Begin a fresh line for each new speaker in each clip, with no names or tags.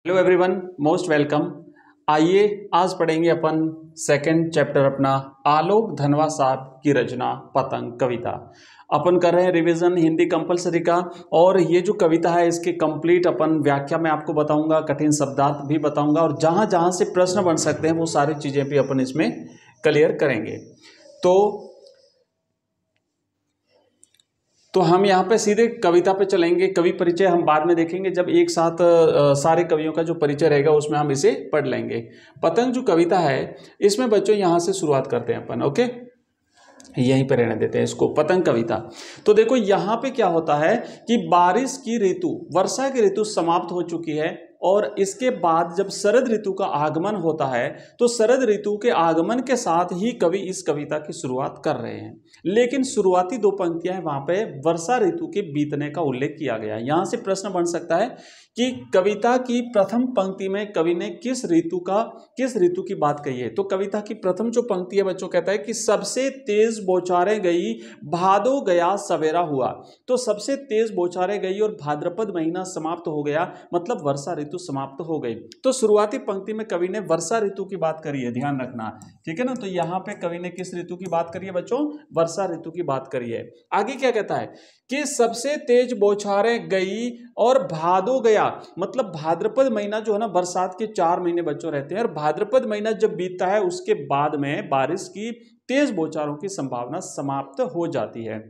Hello everyone, most welcome. आइए आज पढ़ेंगे अपन सेकंड चैप्टर अपना आलोक धनवा साहब की रचना पतंग कविता। अपन कर रहे हैं रिवीजन हिंदी कंपलसरी का। और ये जो कविता है इसके कंप्लीट अपन व्याख्या में आपको बताऊंगा, कठिन शब्दार्थ भी बताऊंगा और जहां जहां से प्रश्न बन सकते हैं वो सारी चीजें भी अपन इसमें क्लियर करेंगे। तो हम यहाँ पे सीधे कविता पे चलेंगे। कवि परिचय हम बाद में देखेंगे, जब एक साथ सारे कवियों का जो परिचय रहेगा उसमें हम इसे पढ़ लेंगे। पतंग जो कविता है इसमें बच्चों यहाँ से शुरुआत करते हैं अपन। ओके, यहीं पे रहने देते हैं इसको, पतंग कविता। तो देखो यहाँ पे क्या होता है कि बारिश की ऋतु, वर्षा की ऋतु समाप्त हो चुकी है और इसके बाद जब शरद ऋतु का आगमन होता है तो शरद ऋतु के आगमन के साथ ही कवि इस कविता की शुरुआत कर रहे हैं। लेकिन शुरुआती दो पंक्तियां हैं, वहां पे वर्षा ऋतु के बीतने का उल्लेख किया गया है। यहां से प्रश्न बन सकता है कि कविता की प्रथम पंक्ति में कवि ने किस ऋतु की बात कही है। तो कविता की प्रथम जो पंक्ति है बच्चों, कहता है कि सबसे तेज बौछारें गई, भादो गया सवेरा हुआ। तो सबसे तेज बौछारें गई और भाद्रपद महीना समाप्त हो गया, मतलब वर्षा ऋतु समाप्त हो गई। तो शुरुआती पंक्ति में कवि ने वर्षा ऋतु की बात करी है, ध्यान रखना, ठीक है ना। तो यहां पे कवि ने किस ऋतु की बात करी है बच्चों? वर्षा ऋतु की बात करी है। आगे क्या कहता है कि सबसे तेज बौछारें गई और भादो गया, मतलब भाद्रपद महीना जो है ना, बरसात के 4 महीने बच्चों रहते हैं और भाद्रपद महीना जब बीतता है उसके बाद में बारिश की तेज बौछारों की संभावना समाप्त हो जाती है।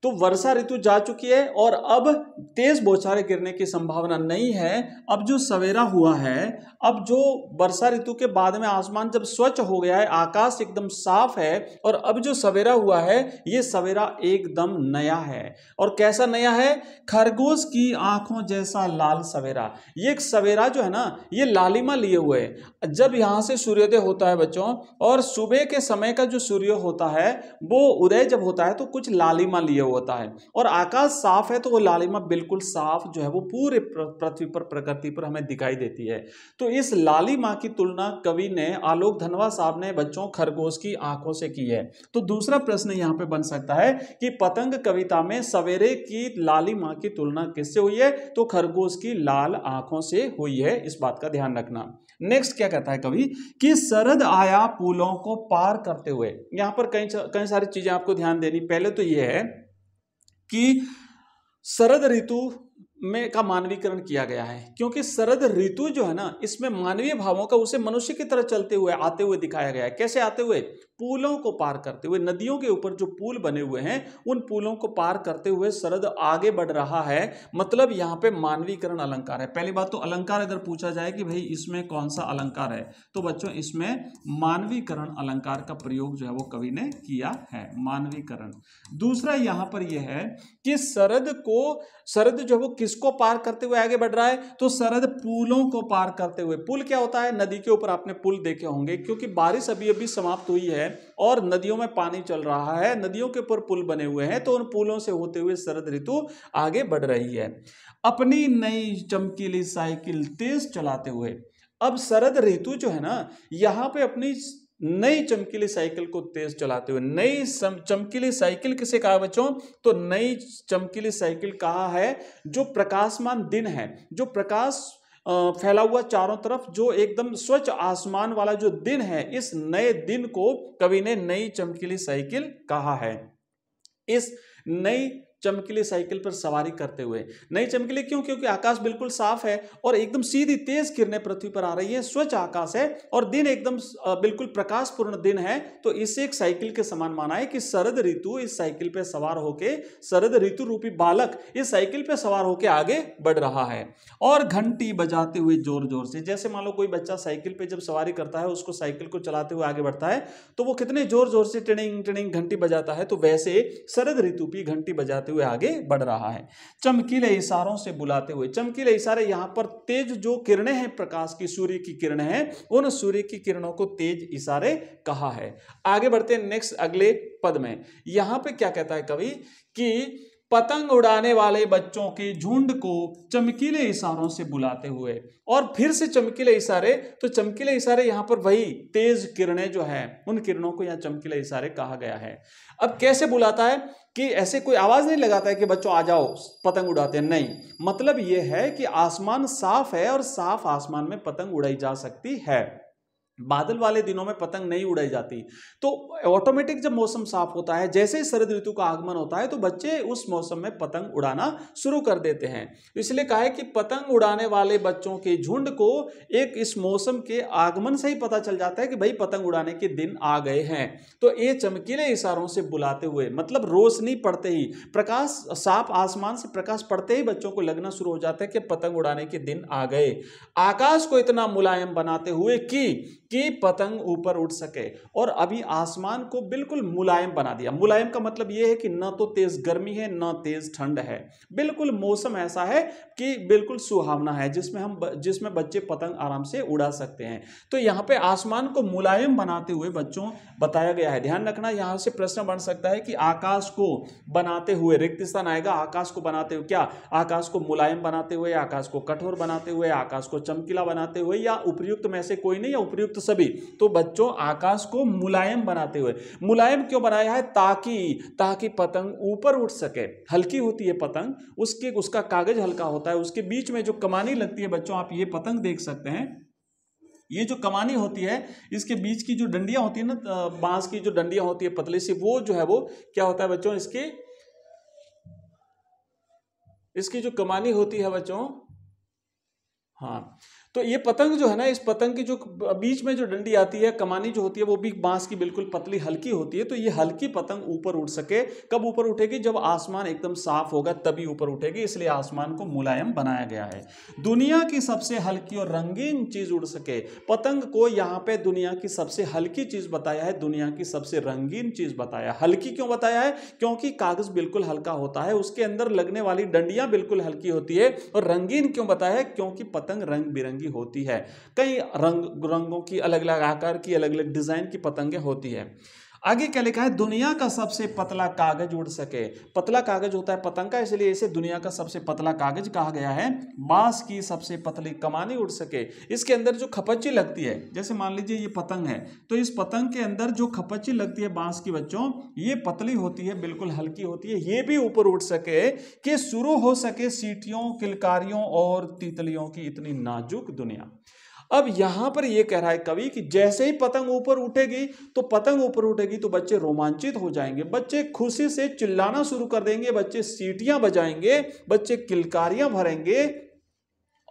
तो वर्षा ऋतु जा चुकी है और अब तेज बौछारें गिरने की संभावना नहीं है। अब जो सवेरा हुआ है, अब जो वर्षा ऋतु के बाद में आसमान जब स्वच्छ हो गया है, आकाश एकदम साफ है और अब जो सवेरा हुआ है ये सवेरा एकदम नया है। और कैसा नया है? खरगोश की आंखों जैसा लाल सवेरा। ये एक सवेरा जो है ना, ये लालिमा लिए हुए है। जब यहां से सूर्योदय होता है बच्चों, और सुबह के समय का जो सूर्य होता है वो उदय जब होता है तो कुछ लालिमा लिए होता है और आकाश साफ है तो वो लालिमा बिल्कुल साफ जो है वो पूरे पृथ्वी पर, प्रकृति पर हमें दिखाई देती है। तो इस लालिमा की तुलना कवि ने, आलोक धनवा साहब ने बच्चों खरगोश की आंखों से की है। तो दूसरा प्रश्न यहां पे बन सकता है कि पतंग कविता में सवेरे की लालिमा की तुलना किससे हुई है? तो खरगोश की लाल आंखों से हुई है, इस बात का ध्यान रखना। नेक्स्ट क्या कहता है कवि कि शरद आया पुलों को पार करते हुए। यहां पर कई सारी चीजें आपको ध्यान देनी। पहले तो यह है कि शरद ऋतु में का मानवीकरण किया गया है, क्योंकि शरद ऋतु जो है ना, इसमें मानवीय भावों का, उसे मनुष्य की तरह चलते हुए आते हुए दिखाया गया है। कैसे आते हुए? पुलों को पार करते हुए, नदियों के ऊपर जो पुल बने हुए हैं उन पुलों को पार करते हुए शरद आगे बढ़ रहा है। मतलब यहां पे मानवीकरण अलंकार है। पहली बात तो अलंकार अगर पूछा जाए कि भाई इसमें कौन सा अलंकार है, तो बच्चों इसमें मानवीकरण अलंकार का प्रयोग जो है वो कवि ने किया है, मानवीकरण। दूसरा यहां पर यह है कि शरद जो है वो किसको पार करते हुए आगे बढ़ रहा है? तो शरद पुलों को पार करते हुए। पुल क्या होता है? नदी के ऊपर आपने पुल देखे होंगे, क्योंकि बारिश अभी अभी समाप्त हुई है और नदियों में पानी चल रहा है, नदियों के ऊपर पुल बने हुए हैं, तो उन पुलों से होते हुए शरद ऋतु आगे बढ़ रही है अपनी नई चमकीली साइकिल तेज चलाते हुए। अब शरद ऋतु जो है ना, यहां पे अपनी नई चमकीली साइकिल को तेज चलाते हुए, नई चमकीली साइकिल किसे कहा बच्चों? तो नई चमकीली साइकिल कहा है जो प्रकाशमान दिन है, जो प्रकाश फैला हुआ चारों तरफ, जो एकदम स्वच्छ आसमान वाला जो दिन है, इस नए दिन को कवि ने नई चमकीली साइकिल कहा है। इस नई चमकीली साइकिल पर सवारी करते हुए, नई चमकीली क्यों? क्योंकि आकाश बिल्कुल साफ है और एकदम सीधी तेज किरणें पृथ्वी पर आ रही है, स्वच्छ आकाश है और दिन एकदम बिल्कुल प्रकाशपूर्ण दिन है। तो इसे एक साइकिल के समान माना है कि शरद ऋतु इस साइकिल पे सवार होके, शरद ऋतु रूपी बालक इस साइकिल पे सवार होके आगे बढ़ रहा है और घंटी बजाते हुए जोर जोर से। जैसे मान लो कोई बच्चा साइकिल पे जब सवारी करता है, उसको साइकिल को चलाते हुए आगे बढ़ता है तो वो कितने जोर जोर से टिनिंग टिनिंग घंटी बजाता है, तो वैसे शरद ऋतु की घंटी बजाते हुए आगे बढ़ रहा है, चमकीले इशारों से बुलाते हुए। चमकीले इशारे यहां पर तेज जो किरणें हैं प्रकाश की, सूर्य की किरणें हैं, उन सूर्य की किरणों को तेज इशारे कहा है। आगे बढ़ते हैं नेक्स्ट अगले पद में। यहां पे क्या कहता है कवि कि पतंग उड़ाने वाले बच्चों के झुंड को चमकीले इशारों से बुलाते हुए। और फिर से चमकीले इशारे, तो चमकीले इशारे यहां पर वही तेज किरणें जो है, उन किरणों को यहां चमकीले इशारे कहा गया है। अब कैसे बुलाता है कि ऐसे कोई आवाज नहीं लगाता है कि बच्चों आ जाओ पतंग उड़ाते हैं, नहीं, मतलब यह है कि आसमान साफ है और साफ आसमान में पतंग उड़ाई जा सकती है। बादल वाले दिनों में पतंग नहीं उड़ाई जाती। तो ऑटोमेटिक जब मौसम साफ होता है, जैसे ही शरद ऋतु का आगमन होता है, तो बच्चे उस मौसम में पतंग उड़ाना शुरू कर देते हैं। इसलिए कहा है कि पतंग उड़ाने वाले बच्चों के झुंड को एक इस मौसम के आगमन से ही पता चल जाता है कि भाई पतंग उड़ाने के दिन आ गए हैं। तो ये चमकीले इशारों से बुलाते हुए, मतलब रोशनी पड़ते ही, प्रकाश, साफ आसमान से प्रकाश पड़ते ही बच्चों को लगना शुरू हो जाता है कि पतंग उड़ाने के दिन आ गए। आकाश को इतना मुलायम बनाते हुए कि पतंग ऊपर उड़ सके। और अभी आसमान को बिल्कुल मुलायम बना दिया। मुलायम का मतलब यह है कि न तो तेज गर्मी है न तेज ठंड है, बिल्कुल मौसम ऐसा है कि बिल्कुल सुहावना है, जिसमें बच्चे पतंग आराम से उड़ा सकते हैं। तो यहां पे आसमान को मुलायम बनाते हुए बच्चों बताया गया है। ध्यान रखना, यहां से प्रश्न बन सकता है कि आकाश को बनाते हुए, रिक्त स्थान आएगा, आकाश को बनाते हुए, क्या आकाश को मुलायम बनाते हुए, आकाश को कठोर बनाते हुए, आकाश को चमकीला बनाते हुए, या उपयुक्त में से कोई नहीं, या उपयुक्त सभी। तो बच्चों आकाश को मुलायम बनाते हुए। मुलायम क्यों बनाया है? ताकि पतंग ऊपर उठ सके। हल्की होती है पतंग, उसका कागज हल्का होता है, उसके बीच में जो कमानी लगती है बच्चों, आप ये पतंग देख सकते हैं, ये जो कमानी होती है, इसके बीच की जो डंडियां होती है ना, बांस की जो डंडियां होती है पतली सी, वो जो है वो क्या होता है बच्चों, इसकी जो कमानी होती है बच्चों, हाँ, तो ये पतंग जो है ना, इस पतंग की जो बीच में जो डंडी आती है, कमानी जो होती है, वो भी बांस की बिल्कुल पतली हल्की होती है। तो ये हल्की पतंग ऊपर उड़ सके। कब ऊपर उठेगी? जब आसमान एकदम साफ होगा तभी ऊपर उठेगी, इसलिए आसमान को मुलायम बनाया गया है। दुनिया की सबसे हल्की और रंगीन चीज उड़ सके। पतंग को यहाँ पे दुनिया की सबसे हल्की चीज बताया है, दुनिया की सबसे रंगीन चीज बताया। हल्की क्यों बताया है? क्योंकि कागज बिल्कुल हल्का होता है, उसके अंदर लगने वाली डंडियां बिल्कुल हल्की होती है। और रंगीन क्यों बताया है? क्योंकि पतंग रंग बिरंगी होती है, कई रंगों की, अलग अलग आकार की, अलग अलग डिजाइन की पतंगें होती है। आगे क्या लिखा है? दुनिया का सबसे पतला कागज उड़ सके। पतला कागज होता है पतंग का, इसलिए इसे दुनिया का सबसे पतला कागज कहा गया है। बांस की सबसे पतली कमानी उड़ सके। इसके अंदर जो खपच्ची लगती है, जैसे मान लीजिए ये पतंग है, तो इस पतंग के अंदर जो खपच्ची लगती है बांस की बच्चों, ये पतली होती है, बिल्कुल हल्की होती है, ये भी ऊपर उड़ सके कि शुरू हो सके सीटियों, किलकारियों और तितलियों की इतनी नाजुक दुनिया। अब यहां पर यह कह रहा है कवि कि जैसे ही पतंग ऊपर उठेगी, तो बच्चे रोमांचित हो जाएंगे, बच्चे खुशी से चिल्लाना शुरू कर देंगे, बच्चे सीटियां बजाएंगे, बच्चे किलकारियां भरेंगे,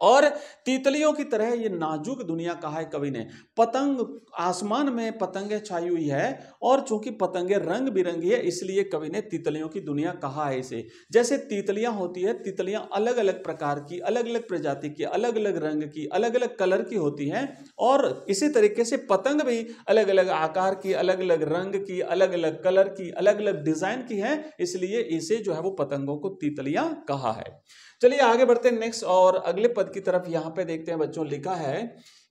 और तितलियों की तरह ये नाजुक दुनिया कहा है कवि ने। पतंग, आसमान में पतंगे छाई हुई है, और चूंकि पतंगे रंग बिरंगी है, इसलिए कवि ने तितलियों की दुनिया कहा है इसे। जैसे तितलियां होती है, तितलियां अलग अलग प्रकार की, अलग अलग प्रजाति की, अलग अलग रंग की, अलग अलग कलर की होती हैं, और इसी तरीके से पतंग भी अलग अलग आकार की, अलग अलग रंग की, अलग अलग कलर की, अलग अलग डिजाइन की है, इसलिए इसे जो है वो पतंगों को तितलियां कहा है। चलिए आगे बढ़ते हैं नेक्स्ट और अगले पद की तरफ। यहां पे देखते हैं बच्चों, लिखा है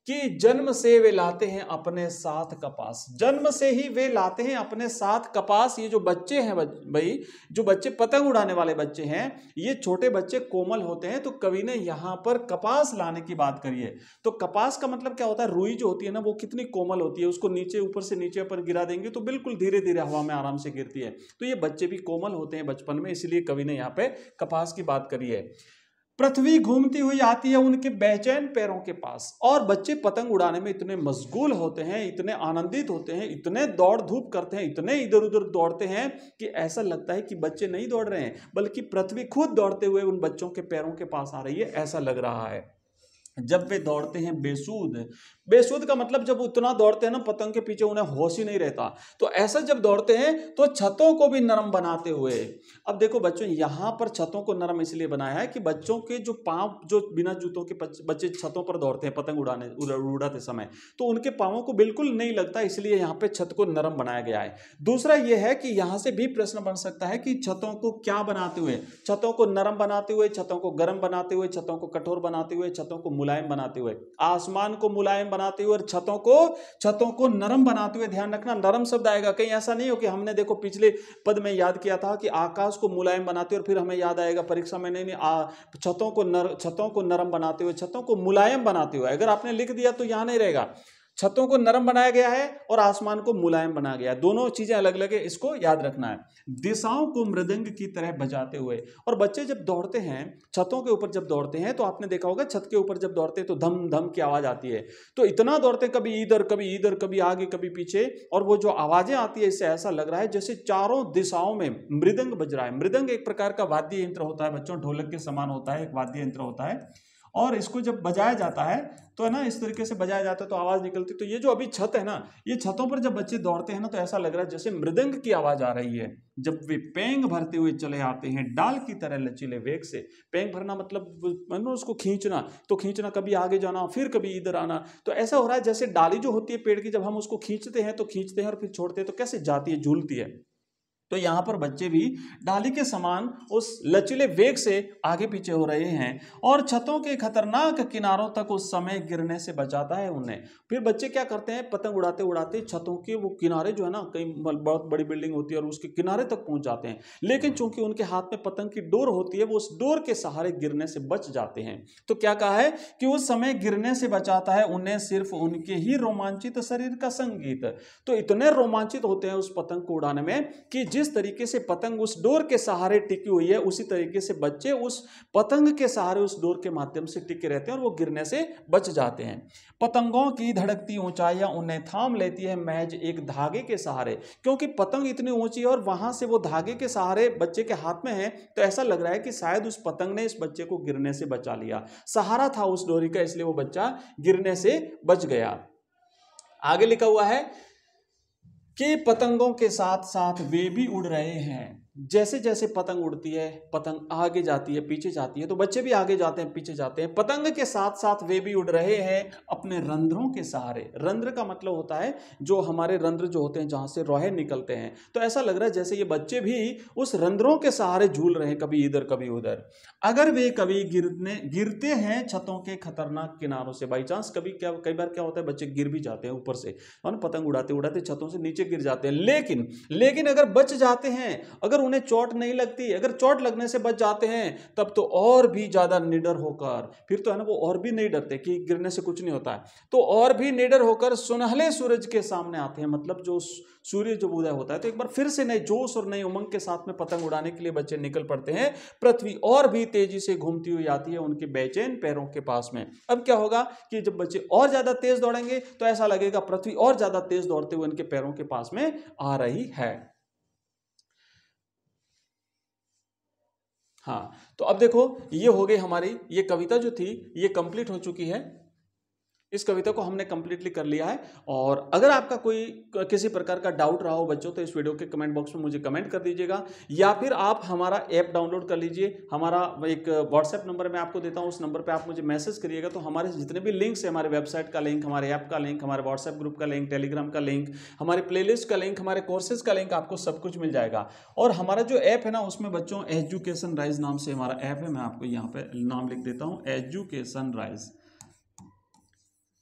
कि जन्म से वे लाते हैं अपने साथ कपास। जन्म से ही वे लाते हैं अपने साथ कपास। ये जो बच्चे हैं भाई, जो बच्चे पतंग उड़ाने वाले बच्चे हैं, ये छोटे बच्चे कोमल होते हैं। तो कवि ने यहां पर कपास लाने की बात करी है। तो कपास का मतलब क्या होता है? रुई जो होती है ना, वो कितनी कोमल होती है, उसको नीचे, ऊपर से नीचे पर गिरा देंगे तो बिल्कुल धीरे धीरे हवा में आराम से गिरती है। तो ये बच्चे भी कोमल होते हैं बचपन में, इसलिए कवि ने यहाँ पे कपास की बात करी है। पृथ्वी घूमती हुई आती है उनके बेचैन पैरों के पास। और बच्चे पतंग उड़ाने में इतने मशगूल होते हैं, इतने आनंदित होते हैं, इतने दौड़ धूप करते हैं, इतने इधर उधर दौड़ते हैं कि ऐसा लगता है कि बच्चे नहीं दौड़ रहे हैं, बल्कि पृथ्वी खुद दौड़ते हुए उन बच्चों के पैरों के पास आ रही है, ऐसा लग रहा है। जब वे दौड़ते हैं बेसूद, बेसूद का मतलब जब उतना दौड़ते हैं ना पतंग के पीछे, उन्हें होश ही नहीं रहता। तो ऐसा जब दौड़ते हैं तो छतों को भी नरम बनाते हुए। अब देखो बच्चों, यहां पर छतों को नरम इसलिए बनाया है कि बच्चों के जो पांव, जो बिना जूतों के बच्चे छतों पर दौड़ते हैं पतंग उड़ाते समय, तो उनके पांवों को बिल्कुल नहीं लगता, इसलिए यहां पे छत को नरम बनाया गया है। दूसरा यह है कि यहां से भी प्रश्न बन सकता है कि छतों को क्या बनाते हुए? छतों को नरम बनाते हुए, छतों को गर्म बनाते हुए, छतों को कठोर बनाते हुए, छतों को मुलायम बनाते हुए, आसमान को मुलायम बनाते हुए और छतों को नरम बनाते हुए। ध्यान रखना नरम शब्द आएगा, कहीं ऐसा नहीं हो कि हमने देखो पिछले पद में याद किया था कि आकाश को मुलायम बनाते और फिर हमें याद आएगा परीक्षा में नहीं छतों को नरम बनाते हुए, छतों को मुलायम बनाते हुए। अगर आपने लिख दिया तो यहां नहीं रहेगा, छतों को नरम बनाया गया है और आसमान को मुलायम बनाया गया है, दोनों चीजें अलग अलग है, इसको याद रखना है। दिशाओं को मृदंग की तरह बजाते हुए। और बच्चे जब दौड़ते हैं छतों के ऊपर, जब दौड़ते हैं तो आपने देखा होगा छत के ऊपर जब दौड़ते हैं तो धम धम की आवाज आती है, तो इतना दौड़ते कभी इधर कभी आगे कभी पीछे, और वो जो आवाजें आती है इससे ऐसा लग रहा है जैसे चारों दिशाओं में मृदंग बज रहा है। मृदंग एक प्रकार का वाद्य यंत्र होता है बच्चों, ढोलक के समान होता है, एक वाद्य यंत्र होता है, और इसको जब बजाया जाता है तो है ना, इस तरीके से बजाया जाता है तो आवाज निकलती। तो ये जो अभी छत है ना, ये छतों पर जब बच्चे दौड़ते हैं ना तो ऐसा लग रहा है जैसे मृदंग की आवाज आ रही है जब वे पेंग भरते हुए चले आते हैं डाल की तरह लचीले वेग से। पेंग भरना मतलब उसको खींचना, तो खींचना कभी आगे जाना फिर कभी इधर आना, तो ऐसा हो रहा है जैसे डाली जो होती है पेड़ की, जब हम उसको खींचते हैं और फिर छोड़ते हैं तो कैसे जाती है, झूलती है। तो यहां पर बच्चे भी डाली के समान उस लचीले वेग से आगे पीछे हो रहे हैं और छतों के खतरनाक किनारों तक उस समय गिरने से बचाता है उन्हें। फिर बच्चे क्या करते हैं, पतंग उड़ाते उड़ाते छतों के वो किनारे जो है ना, कई बहुत बड़ी बिल्डिंग होती है और उसके किनारे तक पहुंच जाते हैं, लेकिन चूंकि उनके हाथ में पतंग की डोर होती है वो उस डोर के सहारे गिरने से बच जाते हैं। तो क्या कहा है कि उस समय गिरने से बचाता है उन्हें सिर्फ उनके ही रोमांचित शरीर का संगीत। तो इतने रोमांचित होते हैं उस पतंग को उड़ाने में कि जिस तरीके से पतंग उस डोर के सहारे टिकी हुई है उसी तरीके से बच्चे उस पतंग के सहारे उस डोर के माध्यम से टिके रहते हैं और वो गिरने से बच जाते हैं। पतंगों की धड़कती ऊंचाइयां उन्हें थाम लेती है महज एक धागे के सहारे, क्योंकि पतंग इतनी ऊंची है और वहां से वो धागे के सहारे बच्चे के हाथ में है, तो ऐसा लग रहा है कि शायद उस पतंग ने इस बच्चे को गिरने से बचा लिया, सहारा था उस डोरी का, इसलिए वो बच्चा गिरने से बच गया। आगे लिखा हुआ है कि पतंगों के साथ साथ वे भी उड़ रहे हैं। जैसे जैसे पतंग उड़ती है, पतंग आगे जाती है पीछे जाती है, तो बच्चे भी आगे जाते हैं पीछे जाते हैं। पतंग के साथ साथ वे भी उड़ रहे हैं अपने रंध्रों के सहारे। रंध्र का मतलब होता है जो हमारे रंध्र जो होते हैं जहां से रोहे निकलते हैं, तो ऐसा लग रहा है जैसे ये बच्चे भी उस रंध्रों के सहारे झूल रहे हैं, कभी इधर कभी उधर। अगर वे कभी गिरते हैं छतों के खतरनाक किनारों से, बाई चांस कई बार क्या होता है बच्चे गिर भी जाते हैं ऊपर से, पतंग उड़ाते उड़ाते छतों से नीचे गिर जाते हैं, लेकिन अगर बच जाते हैं, अगर उन्हें चोट नहीं लगती, अगर चोट लगने से बच जाते हैं तब तो और भी ज्यादा निडर होकर, फिर तो है ना वो और भी नहीं डरते कि गिरने से कुछ नहीं होता है, तो और भी निडर होकर सुनहले सूरज के सामने आते हैं। मतलब जो सूर्य जब उदय होता है तो एक बार फिर से नए जोश और नई उमंग के साथ में पतंग उड़ाने के लिए बच्चे निकल पड़ते हैं। पृथ्वी और भी तेजी से घूमती हुई आती है उनके बेचैन पैरों के पास में। अब क्या होगा कि जब बच्चे और ज्यादा तेज दौड़ेंगे तो ऐसा लगेगा पृथ्वी और ज्यादा तेज दौड़ते हुए उनके पैरों के पास में आ रही है। हाँ, तो अब देखो ये हो गई हमारी, ये कविता जो थी ये कंप्लीट हो चुकी है। इस कविता को हमने कंप्लीटली कर लिया है। और अगर आपका कोई किसी प्रकार का डाउट रहा हो बच्चों तो इस वीडियो के कमेंट बॉक्स में मुझे कमेंट कर दीजिएगा, या फिर आप हमारा ऐप डाउनलोड कर लीजिए। हमारा एक व्हाट्सएप नंबर मैं आपको देता हूं, उस नंबर पे आप मुझे मैसेज करिएगा, तो हमारे जितने भी लिंक्स है, हमारे वेबसाइट का लिंक, हमारे ऐप का लिंक, हमारे व्हाट्सएप ग्रुप का लिंक, टेलीग्राम का लिंक, हमारे प्लेलिस्ट का लिंक, हमारे कोर्सेज का लिंक, आपको सब कुछ मिल जाएगा। और हमारा जो ऐप है ना उसमें बच्चों एजुकेशन राइज नाम से हमारा ऐप है, मैं आपको यहाँ पे नाम लिख देता हूँ, एजुकेशन राइज।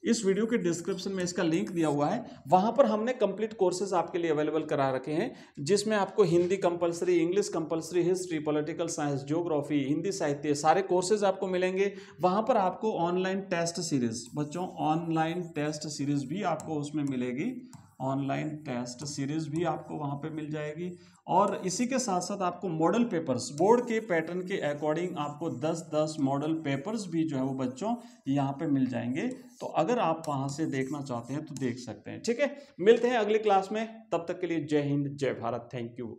इस वीडियो के डिस्क्रिप्शन में इसका लिंक दिया हुआ है, वहां पर हमने कंप्लीट कोर्सेज आपके लिए अवेलेबल करा रखे हैं, जिसमें आपको Hindi compulsory, English compulsory, history, political science, geography, Hindi साहित्य, सारे कोर्सेज आपको मिलेंगे। वहां पर आपको ऑनलाइन टेस्ट सीरीज, बच्चों ऑनलाइन टेस्ट सीरीज भी आपको उसमें मिलेगी, ऑनलाइन टेस्ट सीरीज भी आपको वहां पे मिल जाएगी। और इसी के साथ साथ आपको मॉडल पेपर्स, बोर्ड के पैटर्न के अकॉर्डिंग आपको 10-10 मॉडल पेपर्स भी जो है वो बच्चों यहाँ पे मिल जाएंगे। तो अगर आप वहां से देखना चाहते हैं तो देख सकते हैं। ठीक है, मिलते हैं अगली क्लास में, तब तक के लिए जय हिंद, जय भारत, थैंक यू।